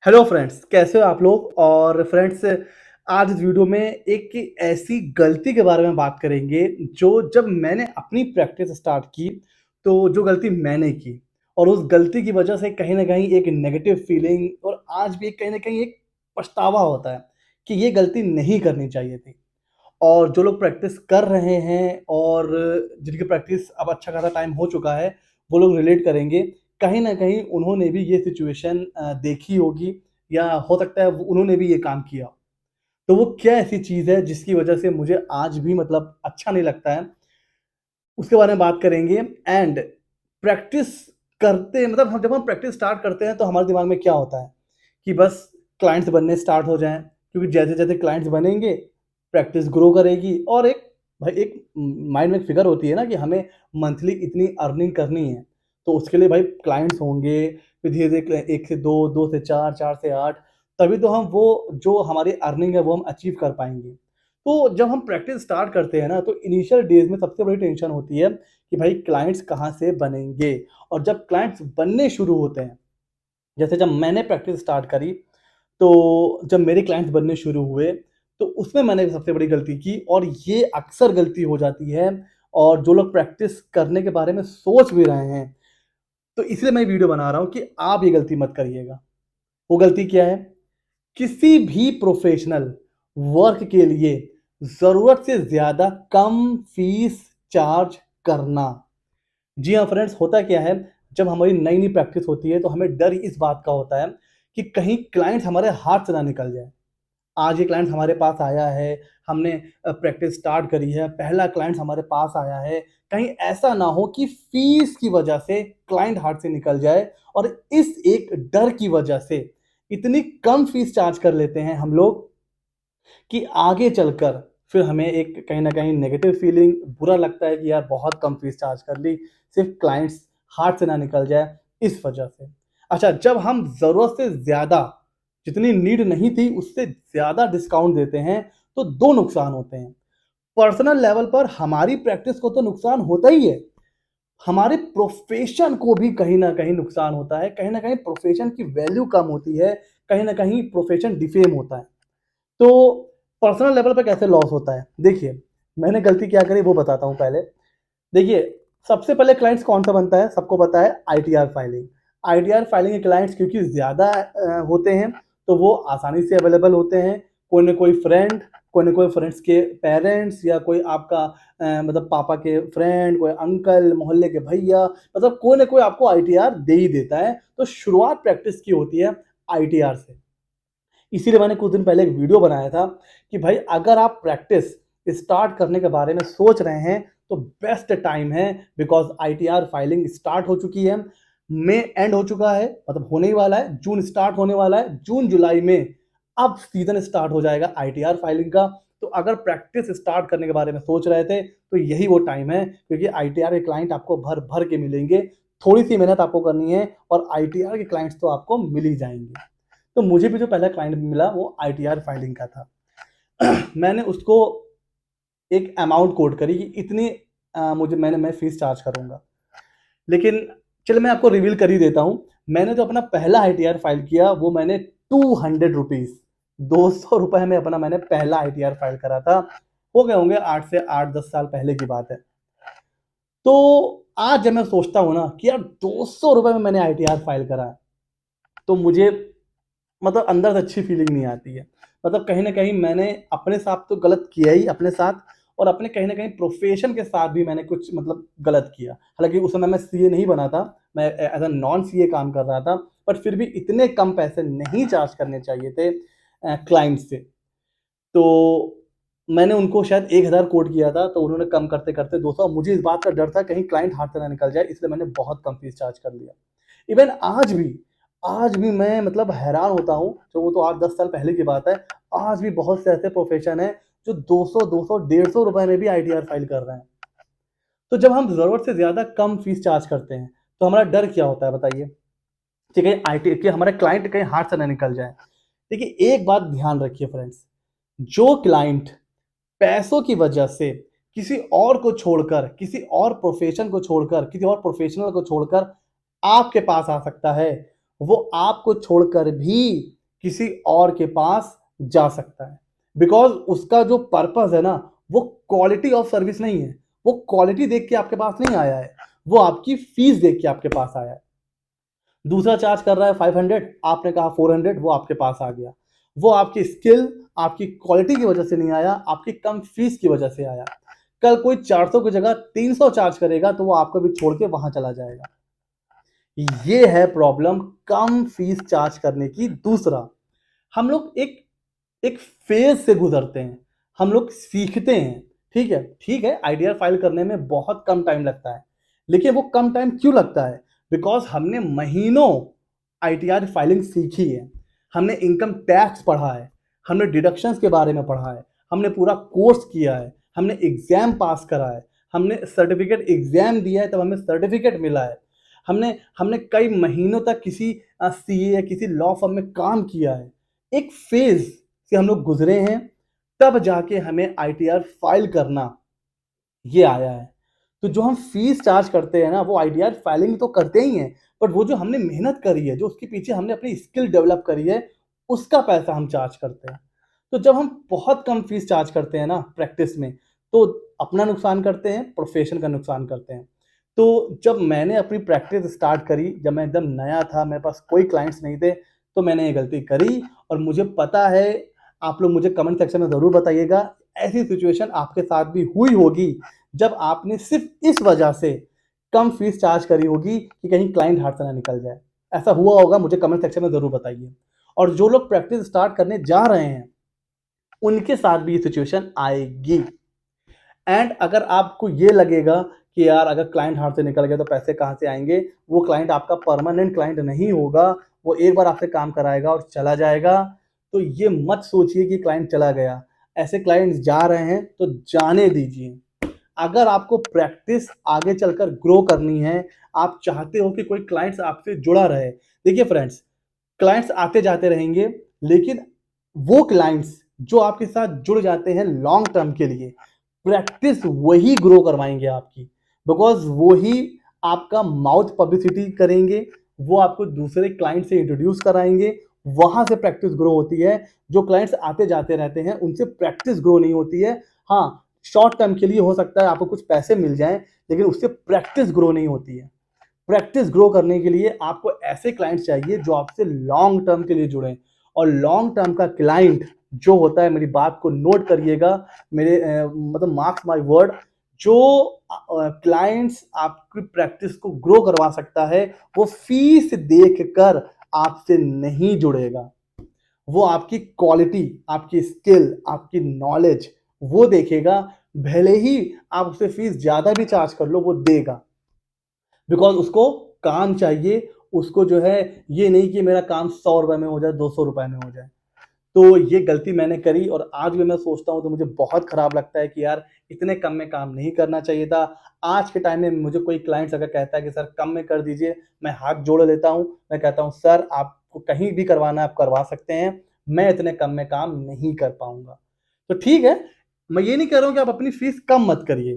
Hello friends, कैसे हो आप लोग? और फ्रेंड्स, आज इस वीडियो में एक ऐसी गलती के बारे में बात करेंगे जो जब मैंने अपनी प्रैक्टिस स्टार्ट की, तो जो गलती मैंने की और उस गलती की वजह से कहीं न कहीं एक नेगेटिव फीलिंग और आज भी कहीं न कहीं एक पछतावा होता है कि ये गलती नहीं करनी चाहिए थी। और जो लोग प्रैक्टिस कर रहे हैं और जिनकी प्रैक्टिस अब अच्छा खासा टाइम हो चुका है, वो लोग रिलेट करेंगे। कहीं न कहीं उन्होंने भी ये सिचुएशन देखी होगी या हो सकता है वो उन्होंने भी ये काम किया हो। तो वो क्या ऐसी चीज़ है जिसकी वजह से मुझे आज भी मतलब अच्छा नहीं लगता है, उसके बारे में बात करेंगे। एंड प्रैक्टिस करते मतलब हम जब हम प्रैक्टिस स्टार्ट करते हैं तो हमारे दिमाग में क्या होता है कि बस क्लाइंट्स बनने स्टार्ट हो जाएँ, क्योंकि जैसे-जैसे क्लाइंट्स बनेंगे, प्रैक्टिस ग्रो करेगी और एक माइंड में एक फिगर होती है ना कि हमें मंथली इतनी अर्निंग करनी है। तो उसके लिए भाई क्लाइंट्स होंगे, फिर धीरे-धीरे 1 से 2, 2 से 4, 4 से 8, तभी तो हम वो जो हमारी अर्निंग है वो हम अचीव कर पाएँगे। तो जब हम प्रैक्टिस स्टार्ट करते हैं ना, तो इनिशियल डेज़ में सबसे बड़ी टेंशन होती है कि भाई क्लाइंट्स कहाँ से बनेंगे? और जब क्लाइंट्स बनने शुरू होते हैं, जैसे जब मैंने प्रैक्टिस स्टार्ट करी, तो जब मेरे क्लाइंट्स बनने शुरू हुए, तो उसमें मैंने सबसे बड़ी गलती की और ये अक्सर गलती हो जाती है। और जो लोग प्रैक्टिस करने के बारे में सोच भी रहे हैं, तो इसलिए मैं वीडियो बना रहा हूँ कि आप ये गलती मत करिएगा। वो गलती क्या है? किसी भी प्रोफ़ेशनल वर्क के लिए ज़रूरत से ज़्यादा कम फ़ीस चार्ज करना। जी हाँ फ्रेंड्स, होता क्या है, जब हमारी नई-नई प्रैक्टिस होती है तो हमें डर इस बात का होता है कि कहीं क्लाइंट हमारे हाथ से ना निकल जाए। आज ये क्लाइंट हमारे पास आया है, हमने प्रैक्टिस स्टार्ट करी है, पहला क्लाइंट हमारे पास आया है, कहीं ऐसा ना हो कि फ़ीस की वजह से क्लाइंट हाथ से निकल जाए। और इस एक डर की वजह से इतनी कम फ़ीस चार्ज कर लेते हैं हम लोग कि आगे चलकर फिर हमें एक कहीं न कहीं नेगेटिव फीलिंग, बुरा लगता है कि यार बहुत कम फ़ीस चार्ज कर ली, सिर्फ़ क्लाइंट्स हाथ से ना निकल जाए, इस वजह से। अच्छा, जब हम ज़रूरत से ज़्यादा, जितनी नीड नहीं थी उससे ज़्यादा डिस्काउंट देते हैं, तो 2 नुकसान होते हैं। पर्सनल लेवल पर हमारी प्रैक्टिस को तो नुकसान होता ही है, हमारे प्रोफ़ेशन को भी कहीं न कहीं नुकसान होता है, कहीं न कहीं प्रोफ़ेशन की वैल्यू कम होती है, कहीं न कहीं प्रोफ़ेशन डिफ़ेम होता है। तो पर्सनल लेवल पे कैसे लॉस होता है? देखिए, मैंने गलती क्या करी वो बताता हूँ पहले। देखिए, सबसे पहले क्लाइंट्स कौन-सा बनता है? सबको पता है आईटीआर फाइलिंग। आईटीआर फाइलिंग के क्लाइंट्स क्योंकि ज़्यादा होते हैं, तो वो आसानी से अवेलेबल होते हैं। कोई न कोई फ्रेंड, कोई न कोई फ्रेंड्स के पेरेंट्स या कोई आपका मतलब पापा के फ्रेंड, कोई अंकल, मोहल्ले के भैया, मतलब कोई न कोई आपको आईटीआर दे ही देता है। तो शुरुआत प्रैक्टिस की होती है आईटीआर से। इसीलिए मैंने कुछ दिन पहले एक वीडियो बनाया था कि भाई अगर आप प्रैक्टिस स्टार्ट करने के बारे में सोच रहे हैं, तो बेस्ट टाइम है, बिकॉज़ आईटीआर फाइलिंग स्टार्ट हो चुकी है। मई एंड हो चुका है, मतलब होने ही वाला है, जून स्टार्ट होने वाला है, जून-जुलाई में अब सीज़न स्टार्ट हो जाएगा आईटीआर फाइलिंग का। तो अगर प्रैक्टिस स्टार्ट करने के बारे में सोच रहे थे, तो यही वो टाइम है, क्योंकि आईटीआर के क्लाइंट आपको भर-भर के मिलेंगे। थोड़ी-सी मेहनत आपको करनी है और आईटीआर के क्लाइंट्स तो आपको मिल ही जाएँगे। तो मुझे भी जो पहला क्लाइंट मिला वो आईटीआर फाइलिंग का था। मैंने उसको एक अमाउंट कोट करी कि इतनी मुझे मैं फीस चार्ज करूँगा। लेकिन चलो मैं आपको रिवील कर ही देता हूँ। मैंने जो अपना पहला आईटीआर फाइल किया वो मैंने ₹200 ₹200 में अपना मैंने पहला आईटीआर फाइल करा था। हो गए होंगे 8 से 8-10 साल पहले की बात है। तो आज जब मैं सोचता हूँ ना कि यार ₹200 में मैंने आईटीआर फाइल करा है, तो मुझे मतलब अंदर से अच्छी फीलिंग नहीं आती है। मतलब कहीं न कहीं मैंने अपने साथ तो गलत किया ही अपने साथ, और अपने कहीं न कहीं प्रोफ़ेशन के साथ भी मैंने कुछ मतलब गलत किया। हालाँकि उस समय मैं सीए नहीं बना था, मैं एज़ अ नॉन सीए काम कर रहा था, बट फिर भी इतने कम पैसे नहीं चार्ज करने चाहिए थे क्लाइंट से। तो मैंने उनको शायद 1000 कोट किया था, तो उन्होंने कम करते-करते 200, मुझे इस बात का डर था कहीं क्लाइंट हाथ से ना निकल जाए, इसलिए मैंने बहुत कम फ़ीस चार्ज कर लिया। इवन आज भी मैं मतलब हैरान होता हूँ, जो वो तो 8-10 साल पहले की बात है, आज भी बहुत से ऐसे प्रोफ़ेशन हैं जो 200, 250 रुपए में भी आईटीआर फाइल कर रहे हैं। तो जब हम ज़रूरत से ज़्यादा कम फ़ीस चार्ज करते हैं, तो हमारा डर क्या होता है बताइए? कि कहीं आईटी कि हमारा क्लाइंट कहीं हाथ से ना निकल जाए। देखिए, एक बात ध्यान रखिए फ्रेंड्स, जो क्लाइंट पैसों की वजह से किसी और को छोड़कर, किसी और प्रोफ़ेशन को छोड़कर, किसी और प्रोफ़ेशनल को छोड़कर आपके पास आ सकता है, वो आपको छोड़कर भी किसी और के पास जा सकता है। बिकॉज़ उसका जो पर्पस है ना, वो क्वालिटी ऑफ सर्विस नहीं है। वो क्वालिटी देख के आपके पास नहीं आया है, वो आपकी फीस देख के आपके पास आया है। दूसरा चार्ज कर रहा है 500, आपने कहा 400, वो आपके पास आ गया। वो आपकी स्किल, आपकी क्वालिटी की वजह से नहीं आया, आपकी कम फीस की वजह से आया। कल कोई 400 की जगह 300 चार्ज करेगा तो वो आपको भी छोड़ के वहां चला जाएगा। ये है प्रॉब्लम कम फीस चार्ज करने की। दूसरा, हम लोग एक एक फेज से गुजरते हैं, हम लोग सीखते हैं। ठीक है, आईटीआर फाइल करने में बहुत कम टाइम लगता है, लेकिन वो कम टाइम क्यों लगता है? बिकॉज हमने महीनों आईटीआर फाइलिंग सीखी है, हमने इनकम टैक्स पढ़ा है, हमने डिडक्शंस के बारे में पढ़ा है, हमने पूरा कोर्स किया है, हमने एग्जाम पास करा है, हमने सर्टिफिकेट एग्जाम दिया है, तब हमें सर्टिफिकेट मिला है। हमने हमने कई महीनों तक किसी सीए या किसी लॉ फर्म में काम किया है। एक फेज से हम लोग गुजरे हैं, तब जाके हमें आईटीआर फाइल करना ये आया है। तो जो हम फीस चार्ज करते हैं ना, वो आईटीआर फाइलिंग तो करते ही हैं, बट वो जो हमने मेहनत करी है, जो उसके पीछे हमने अपनी स्किल डेवलप करी है, उसका पैसा हम चार्ज करते हैं। तो जब हम बहुत कम फीस चार्ज करते हैं ना प्रैक्टिस में, तो अपना नुकसान करते हैं, प्रोफेशन का नुकसान करते हैं। तो जब मैंने अपनी प्रैक्टिस स्टार्ट करी, जब मैं एकदम नया था, मेरे पास कोई क्लाइंट्स नहीं थे, तो मैंने ये गलती करी। और मुझे पता है, आप लोग मुझे कमेंट सेक्शन में ज़रूर बताइएगा, ऐसी सिचुएशन आपके साथ भी हुई होगी, जब आपने सिर्फ इस वजह से कम फीस चार्ज करी होगी कि कहीं क्लाइंट हाथ से ना निकल जाए। ऐसा हुआ होगा, मुझे कमेंट सेक्शन में ज़रूर बताइए। और जो लोग प्रैक्टिस स्टार्ट करने जा रहे हैं, उनके साथ भी ये सिचुएशन आएगी। एंड अगर आपको ये लगेगा कि यार अगर क्लाइंट हाथ से निकल गया तो पैसे कहाँ से आएंगे, वो क्लाइंट आपका परमानेंट क्लाइंट नहीं होगा, वो एक बार आपसे काम कराएगा और चला जाएगा। तो ये मत सोचिए कि क्लाइंट चला गया, ऐसे क्लाइंट्स जा रहे हैं तो जाने दीजिए। अगर आपको प्रैक्टिस आगे चलकर ग्रो करनी है, आप चाहते हो कि कोई क्लाइंट्स आपसे जुड़ा रहे, देखिए फ्रेंड्स, क्लाइंट्स आते जाते रहेंगे, लेकिन वो क्लाइंट्स जो आपके साथ जुड़ जाते हैं लॉन्ग टर्म के लिए, प्रैक्टिस वही ग्रो करवाएंगे आपकी। बिकॉज वो ही आपका माउथ पब्लिसिटी करेंगे, वो आपको दूसरे क्लाइंट से इंट्रोड्यूस कराएंगे, वहां से प्रैक्टिस ग्रो होती है। जो क्लाइंट्स आते जाते रहते हैं, उनसे प्रैक्टिस ग्रो नहीं होती है। हाँ, शॉर्ट टर्म के लिए हो सकता है आपको कुछ पैसे मिल जाएं, लेकिन उससे प्रैक्टिस ग्रो नहीं होती है। प्रैक्टिस ग्रो करने के लिए आपको ऐसे क्लाइंट्स चाहिए जो आपसे लॉन्ग टर्म के लिए जुड़े। और लॉन्ग टर्म का क्लाइंट जो होता है, मेरी बात को नोट करिएगा, मेरे मतलब मार्क्स माय वर्ड, जो क्लाइंट्स आपकी प्रैक्टिस को ग्रो करवा सकता है, वो फीस देखकर आपसे नहीं जुड़ेगा। वो आपकी क्वालिटी, आपकी स्किल, आपकी नॉलेज वो देखेगा। भले ही आप उससे फीस ज्यादा भी चार्ज कर लो, वो देगा। बिकॉज उसको काम चाहिए, उसको जो है ये नहीं कि मेरा काम 100 रुपए में हो जाए, 200 रुपए में हो जाए। तो ये गलती मैंने करी और आज भी मैं सोचता हूँ तो मुझे बहुत खराब लगता है कि यार इतने कम में काम नहीं करना चाहिए था। आज के टाइम में मुझे कोई क्लाइंट्स अगर कहता है कि सर कम में कर दीजिए, मैं हाथ जोड़ लेता हूँ, मैं कहता हूँ सर आपको कहीं भी करवाना है आप करवा सकते हैं, मैं इतने कम में काम नहीं कर पाऊंगा। तो ठीक है, मैं ये नहीं कह रहा हूँ कि आप अपनी फीस कम मत करिए।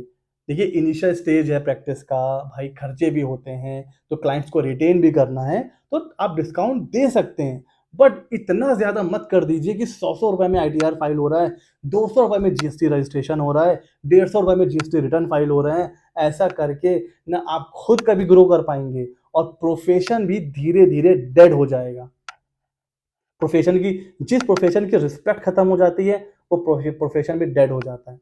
देखिए, इनिशियल स्टेज है प्रैक्टिस का, भाई खर्चे भी होते हैं, तो क्लाइंट्स को रिटेन भी करना है, तो आप डिस्काउंट दे सकते हैं। बट इतना ज़्यादा मत कर दीजिए कि 100 रुपए में आईटीआर फाइल हो रहा है, 200 रुपए में जीएसटी रजिस्ट्रेशन हो रहा है, 150 रुपए में जीएसटी रिटर्न फाइल हो रहे हैं। ऐसा करके ना आप खुद कभी ग्रो कर पाएंगे और प्रोफेशन भी धीरे धीरे डेड हो जाएगा। प्रोफेशन की जिस प्रोफेशन की रिस्पेक्ट खत्म हो जाती है, वो प्रोफेशन भी डेड हो जाता है।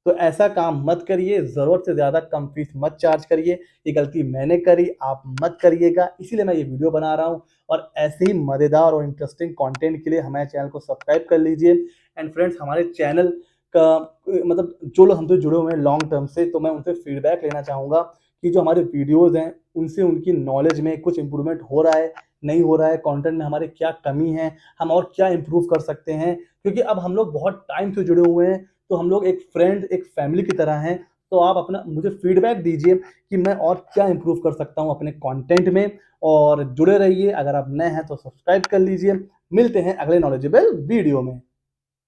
तो ऐसा काम मत करिए, ज़रूरत से ज़्यादा कम फीस मत चार्ज करिए। ये गलती मैंने करी, आप मत करिएगा, इसीलिए मैं ये वीडियो बना रहा हूँ। और ऐसे ही मज़ेदार और इंटरेस्टिंग कंटेंट के लिए हमारे चैनल को सब्सक्राइब कर लीजिए। एंड फ्रेंड्स, हमारे चैनल का मतलब जो लोग हमसे जुड़े हुए हैं लॉन्ग टर्म से, तो मैं उनसे फीडबैक लेना चाहूँगा कि जो हमारे वीडियोज़ हैं, उनसे उनकी नॉलेज में कुछ इंप्रूवमेंट हो रहा है, नहीं हो रहा है, कंटेंट में हमारे क्या कमी है, हम और क्या इंप्रूव कर सकते हैं। क्योंकि अब हम लोग बहुत टाइम से जुड़े हुए हैं, तो हम लोग एक फ्रेंड, एक फैमिली की तरह हैं। तो आप अपना मुझे फीडबैक दीजिए कि मैं और क्या इंप्रूव कर सकता हूँ अपने कंटेंट में। और जुड़े रहिए, अगर आप नए हैं तो सब्सक्राइब कर लीजिए। मिलते हैं अगले नॉलेजेबल वीडियो में।